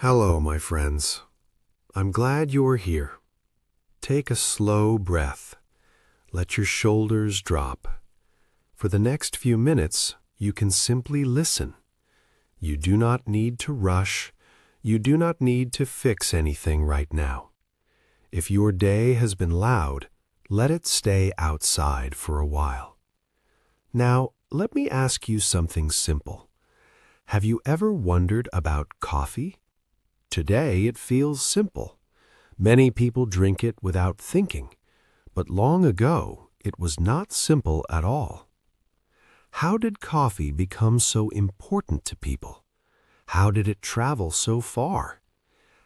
Hello, my friends. I'm glad you're here. Take a slow breath. Let your shoulders drop. For the next few minutes, you can simply listen. You do not need to rush. You do not need to fix anything right now. If your day has been loud, let it stay outside for a while. Now, let me ask you something simple. Have you ever wondered about coffee? Today it feels simple. Many people drink it without thinking, but long ago it was not simple at all. How did coffee become so important to people? How did it travel so far?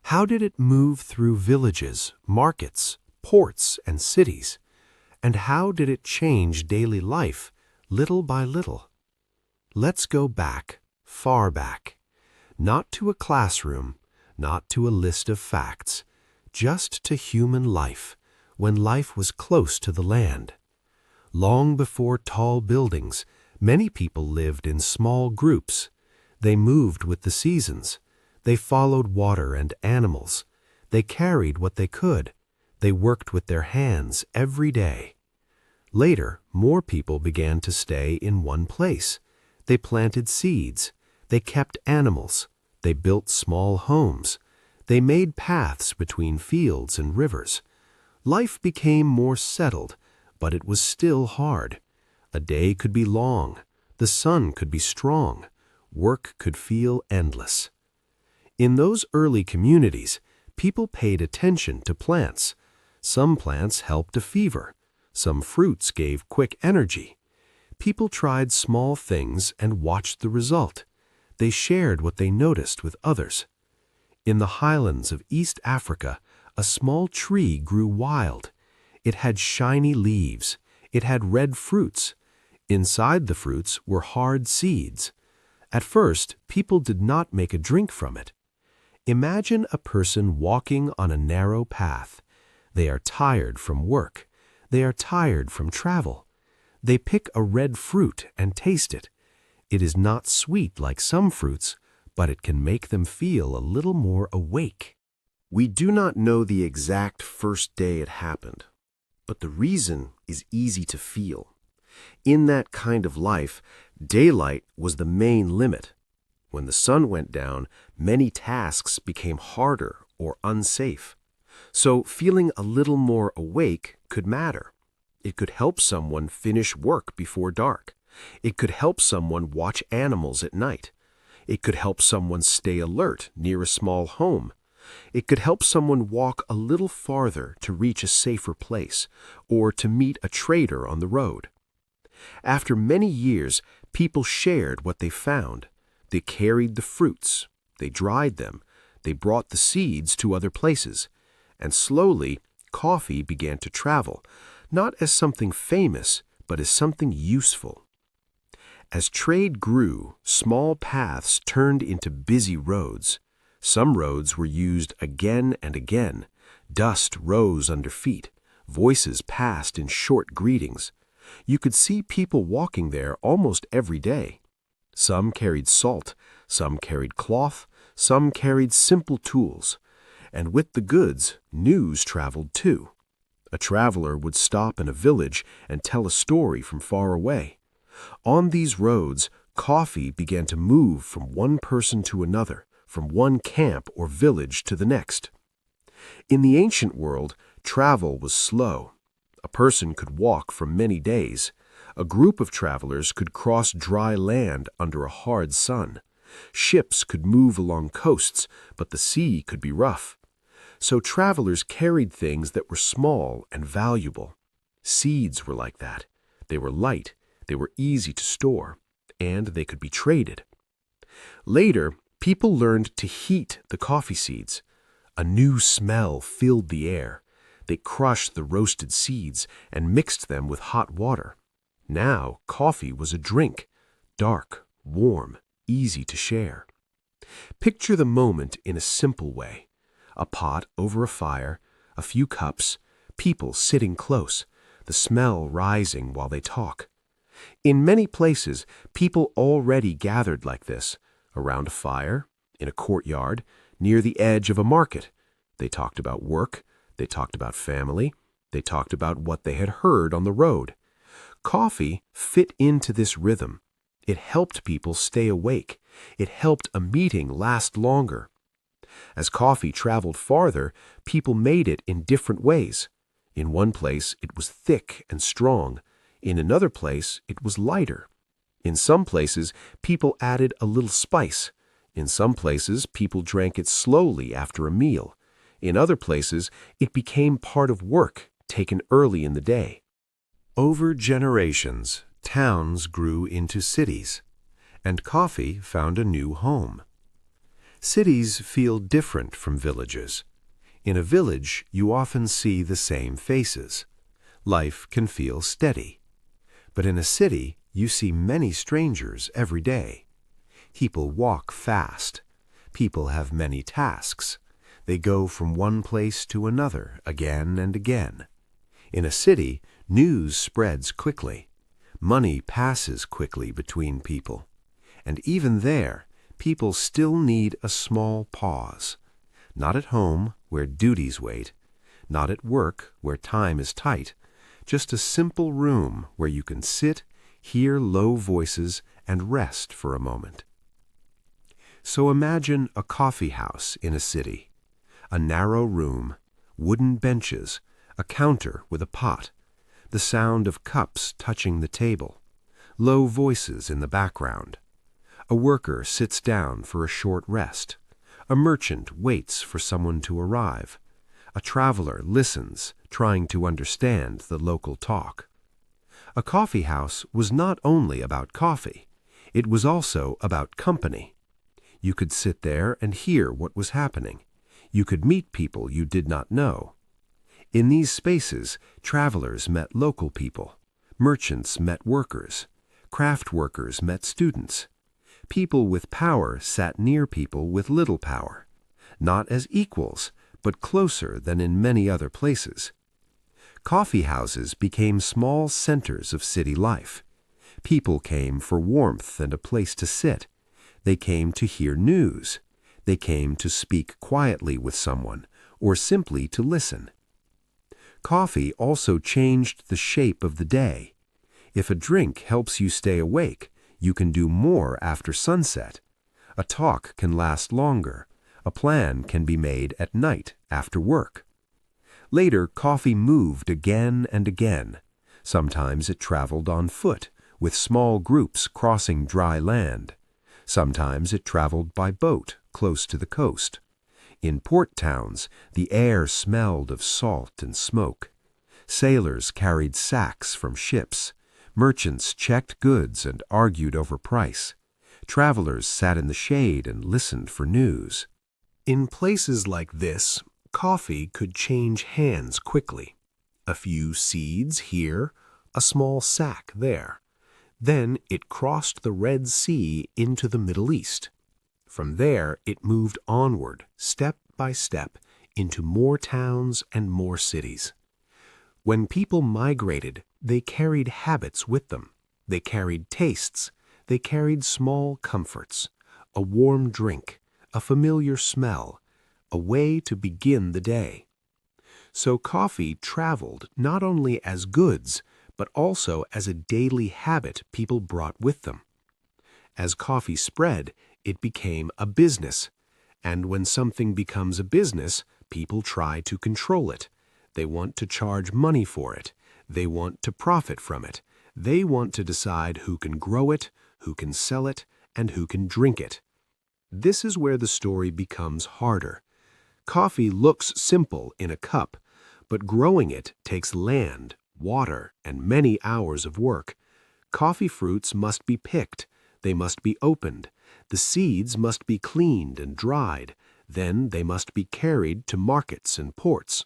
How did it move through villages, markets, ports, and cities? And how did it change daily life, little by little? Let's go back, far back. Not to a classroom, not to a list of facts, just to human life, when life was close to the land. Long before tall buildings, many people lived in small groups. They moved with the seasons. They followed water and animals. They carried what they could. They worked with their hands every day. Later, more people began to stay in one place. They planted seeds. They kept animals. They built small homes. They made paths between fields and rivers. Life became more settled, but it was still hard. A day could be long. The sun could be strong. Work could feel endless. In those early communities, people paid attention to plants. Some plants helped a fever. Some fruits gave quick energy. People tried small things and watched the result. They shared what they noticed with others. In the highlands of East Africa, a small tree grew wild. It had shiny leaves. It had red fruits. Inside the fruits were hard seeds. At first, people did not make a drink from it. Imagine a person walking on a narrow path. They are tired from work. They are tired from travel. They pick a red fruit and taste it. It is not sweet like some fruits, but it can make them feel a little more awake. We do not know the exact first day it happened, but the reason is easy to feel. In that kind of life, daylight was the main limit. When the sun went down, many tasks became harder or unsafe. So feeling a little more awake could matter. It could help someone finish work before dark. It could help someone watch animals at night. It could help someone stay alert near a small home. It could help someone walk a little farther to reach a safer place or to meet a trader on the road. After many years, people shared what they found. They carried the fruits. They dried them. They brought the seeds to other places. And slowly, coffee began to travel, not as something famous, but as something useful. As trade grew, small paths turned into busy roads. Some roads were used again and again. Dust rose under feet. Voices passed in short greetings. You could see people walking there almost every day. Some carried salt, some carried cloth, some carried simple tools. And with the goods, news traveled too. A traveler would stop in a village and tell a story from far away. On these roads, coffee began to move from one person to another, from one camp or village to the next. In the ancient world, travel was slow. A person could walk for many days. A group of travelers could cross dry land under a hard sun. Ships could move along coasts, but the sea could be rough. So travelers carried things that were small and valuable. Seeds were like that. They were light. They were easy to store, and they could be traded. Later, people learned to heat the coffee seeds. A new smell filled the air. They crushed the roasted seeds and mixed them with hot water. Now, coffee was a drink, dark, warm, easy to share. Picture the moment in a simple way. A pot over a fire, a few cups, people sitting close, the smell rising while they talk. In many places, people already gathered like this, around a fire, in a courtyard, near the edge of a market. They talked about work, they talked about family, they talked about what they had heard on the road. Coffee fit into this rhythm. It helped people stay awake. It helped a meeting last longer. As coffee traveled farther, people made it in different ways. In one place, it was thick and strong. In another place, it was lighter. In some places, people added a little spice. In some places, people drank it slowly after a meal. In other places, it became part of work, taken early in the day. Over generations, towns grew into cities, and coffee found a new home. Cities feel different from villages. In a village, you often see the same faces. Life can feel steady. But in a city, you see many strangers every day. People walk fast. People have many tasks. They go from one place to another again and again. In a city, news spreads quickly. Money passes quickly between people. And even there, people still need a small pause. Not at home, where duties wait. Not at work, where time is tight. Just a simple room where you can sit, hear low voices, and rest for a moment. So imagine a coffee house in a city. A narrow room, wooden benches, a counter with a pot, the sound of cups touching the table, low voices in the background. A worker sits down for a short rest. A merchant waits for someone to arrive. A traveler listens, trying to understand the local talk. A coffee house was not only about coffee. It was also about company. You could sit there and hear what was happening. You could meet people you did not know. In these spaces, travelers met local people. Merchants met workers. Craft workers met students. People with power sat near people with little power, not as equals, but closer than in many other places. Coffee houses became small centers of city life. People came for warmth and a place to sit. They came to hear news. They came to speak quietly with someone, or simply to listen. Coffee also changed the shape of the day. If a drink helps you stay awake, you can do more after sunset. A talk can last longer. A plan can be made at night after work. Later, coffee moved again and again. Sometimes it traveled on foot, with small groups crossing dry land. Sometimes it traveled by boat, close to the coast. In port towns, the air smelled of salt and smoke. Sailors carried sacks from ships. Merchants checked goods and argued over price. Travelers sat in the shade and listened for news. In places like this, coffee could change hands quickly. A few seeds here, a small sack there. Then it crossed the Red Sea into the Middle East. From there, it moved onward, step by step, into more towns and more cities. When people migrated, they carried habits with them. They carried tastes. They carried small comforts, a warm drink, a familiar smell, a way to begin the day. So coffee traveled not only as goods, but also as a daily habit people brought with them. As coffee spread, it became a business. And when something becomes a business, people try to control it. They want to charge money for it. They want to profit from it. They want to decide who can grow it, who can sell it, and who can drink it. This is where the story becomes harder. Coffee looks simple in a cup, but growing it takes land, water, and many hours of work. Coffee fruits must be picked. They must be opened. The seeds must be cleaned and dried. Then they must be carried to markets and ports.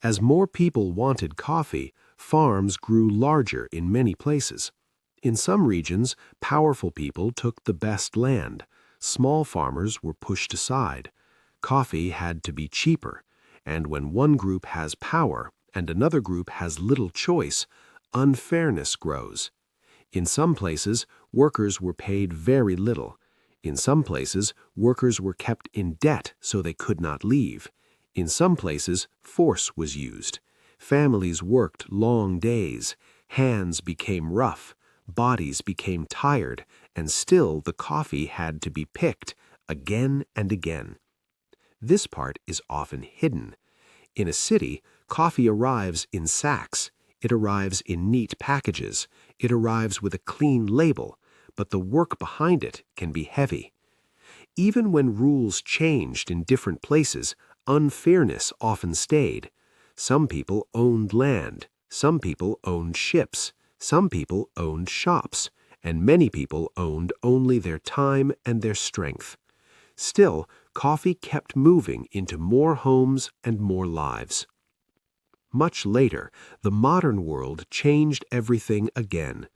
As more people wanted coffee, farms grew larger in many places. In some regions, powerful people took the best land. Small farmers were pushed aside. Coffee had to be cheaper, and when one group has power and another group has little choice, unfairness grows. In some places, workers were paid very little. In some places, workers were kept in debt so they could not leave. In some places, force was used. Families worked long days. Hands became rough. Bodies became tired. And still the coffee had to be picked again and again. This part is often hidden. In a city, coffee arrives in sacks. It arrives in neat packages. It arrives with a clean label, but the work behind it can be heavy. Even when rules changed in different places, unfairness often stayed. Some people owned land. Some people owned ships. Some people owned shops. And many people owned only their time and their strength. Still, coffee kept moving into more homes and more lives. Much later, the modern world changed everything again.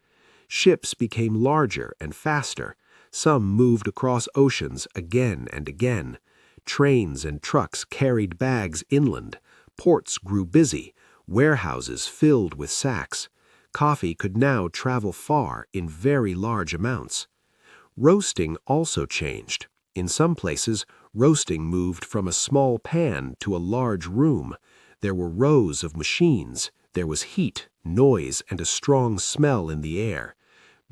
Ships became larger and faster. Some moved across oceans again and again. Trains and trucks carried bags inland. Ports grew busy. Warehouses filled with sacks. Coffee could now travel far in very large amounts. Roasting also changed. In some places, roasting moved from a small pan to a large room. There were rows of machines. There was heat, noise, and a strong smell in the air.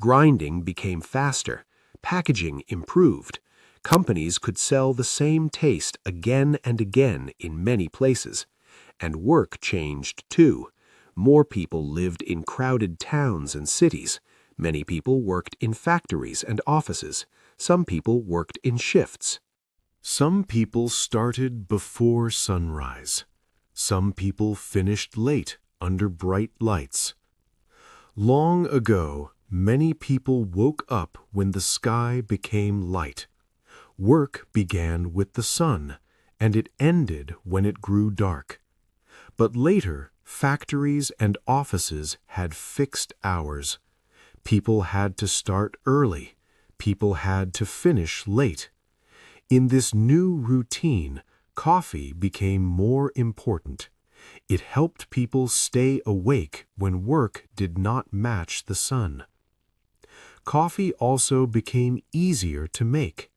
Grinding became faster. Packaging improved. Companies could sell the same taste again and again in many places. And work changed too. More people lived in crowded towns and cities. Many people worked in factories and offices. Some people worked in shifts. Some people started before sunrise. Some people finished late under bright lights. Long ago, many people woke up when the sky became light. Work began with the sun, and it ended when it grew dark. But later, factories and offices had fixed hours. People had to start early. People had to finish late. In this new routine, coffee became more important. It helped people stay awake when work did not match the sun. Coffee also became easier to make.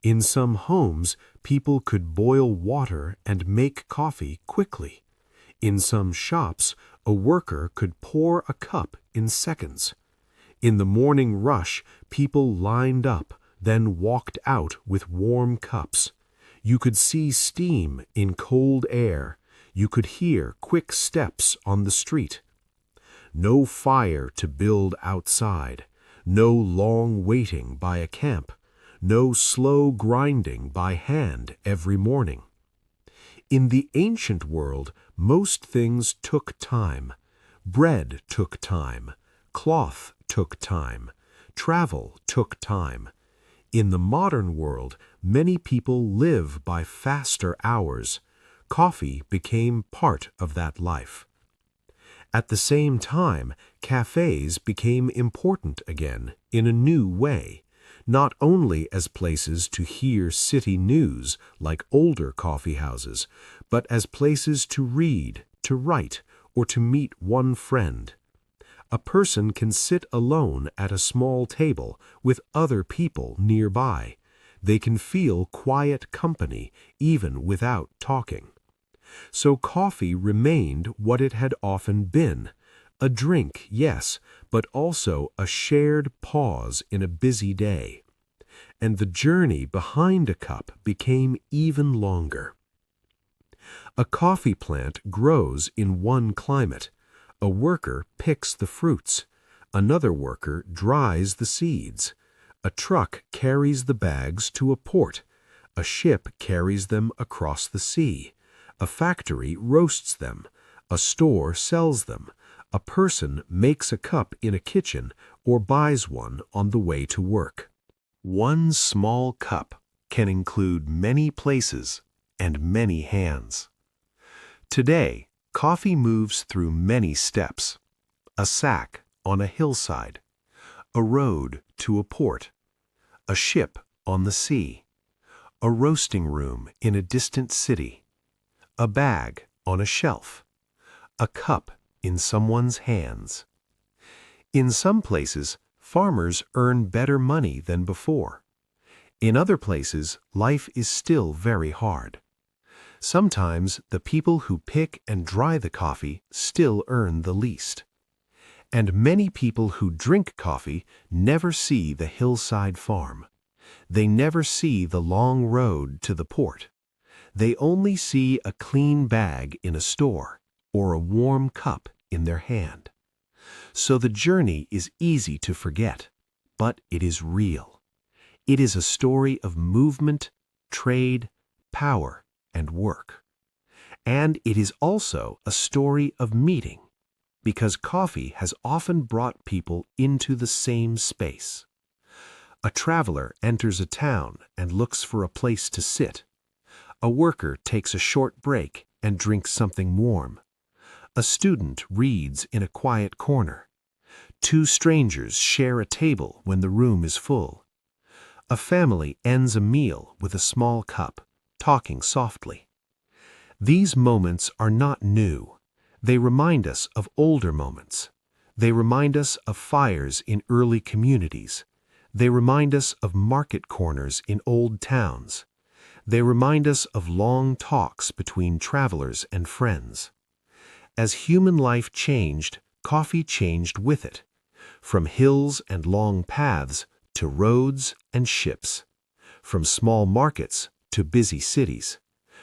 In some homes, people could boil water and make coffee quickly. In some shops, a worker could pour a cup in seconds. In the morning rush, people lined up, then walked out with warm cups. You could see steam in cold air. You could hear quick steps on the street. No fire to build outside. No long waiting by a camp. No slow grinding by hand every morning. In the ancient world, most things took time. Bread took time. Cloth took time. Travel took time. In the modern world, many people live by faster hours. Coffee became part of that life. At the same time, cafes became important again in a new way, not only as places to hear city news like older coffee houses, but as places to read, to write, or to meet one friend. A person can sit alone at a small table with other people nearby. They can feel quiet company even without talking. So coffee remained what it had often been, a drink, yes, but also a shared pause in a busy day. And the journey behind a cup became even longer. A coffee plant grows in one climate. A worker picks the fruits. Another worker dries the seeds. A truck carries the bags to a port. A ship carries them across the sea. A factory roasts them. A store sells them. A person makes a cup in a kitchen or buys one on the way to work. One small cup can include many places and many hands. Today, coffee moves through many steps. A sack on a hillside. A road to a port. A ship on the sea. A roasting room in a distant city. A bag on a shelf. A cup in someone's hands. In some places, farmers earn better money than before. In other places, life is still very hard. Sometimes the people who pick and dry the coffee still earn the least. And many people who drink coffee never see the hillside farm. They never see the long road to the port. They only see a clean bag in a store or a warm cup in their hand. So the journey is easy to forget, but it is real. It is a story of movement, trade, power, and work. And it is also a story of meeting, because coffee has often brought people into the same space. A traveler enters a town and looks for a place to sit. A worker takes a short break and drinks something warm. A student reads in a quiet corner. Two strangers share a table when the room is full. A family ends a meal with a small cup, talking softly. These moments are not new. They remind us of older moments. They remind us of fires in early communities. They remind us of market corners in old towns. They remind us of long talks between travelers and friends. As human life changed, coffee changed with it, from hills and long paths to roads and ships, from small markets to busy cities,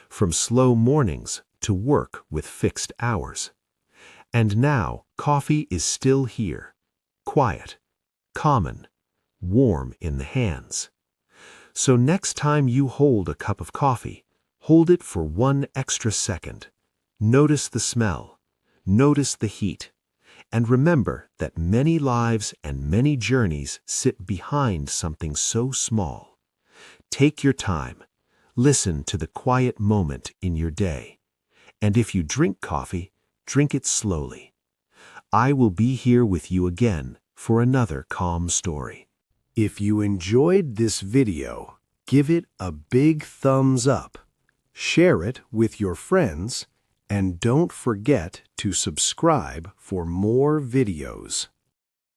from slow mornings to work with fixed hours. And now coffee is still here, quiet, common, warm in the hands. So next time you hold a cup of coffee, hold it for 1 extra second. Notice the smell, notice the heat, and remember that many lives and many journeys sit behind something so small. Take your time. Listen to the quiet moment in your day. And if you drink coffee, drink it slowly. I will be here with you again for another calm story. If you enjoyed this video, give it a big thumbs up, share it with your friends, and don't forget to subscribe for more videos.